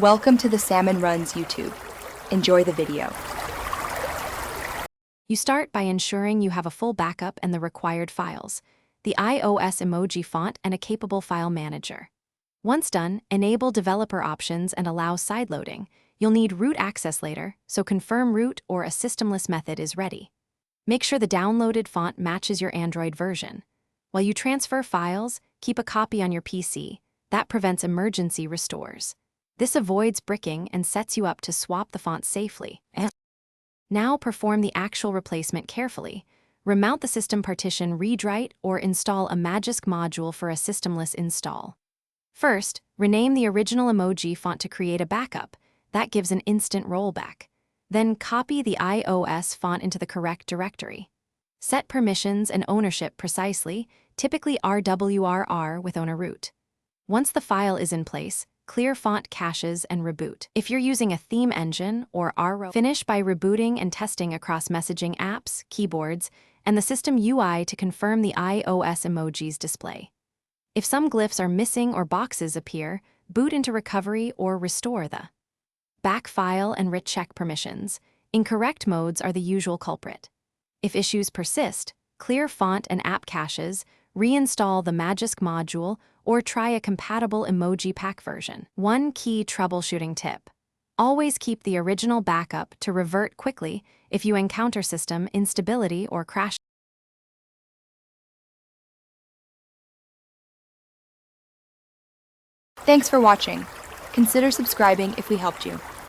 Welcome to the Salmon Runs YouTube. Enjoy the video. You start by ensuring you have a full backup and the required files, the iOS emoji font and a capable file manager. Once done, enable developer options and allow sideloading. You'll need root access later, so confirm root or a systemless method is ready. Make sure the downloaded font matches your Android version. While you transfer files, keep a copy on your PC. That prevents emergency restores. This avoids bricking and sets you up to swap the font safely. Now perform the actual replacement carefully. Remount the system partition, read write, or install a Magisk module for a systemless install. First, rename the original emoji font to create a backup. That gives an instant rollback. Then copy the iOS font into the correct directory. Set permissions and ownership precisely, typically RWRR with owner root. Once the file is in place, clear font caches and reboot. If you're using a theme engine or RO, finish by rebooting and testing across messaging apps, keyboards, and the system UI to confirm the iOS emojis display. If some glyphs are missing or boxes appear, boot into recovery or restore the back file and recheck permissions. Incorrect modes are the usual culprit. If issues persist, clear font and app caches, reinstall the Magisk module, or try a compatible emoji pack version. One key troubleshooting tip: always keep the original backup to revert quickly if you encounter system instability or crash. Thanks for watching. Consider subscribing if we helped you.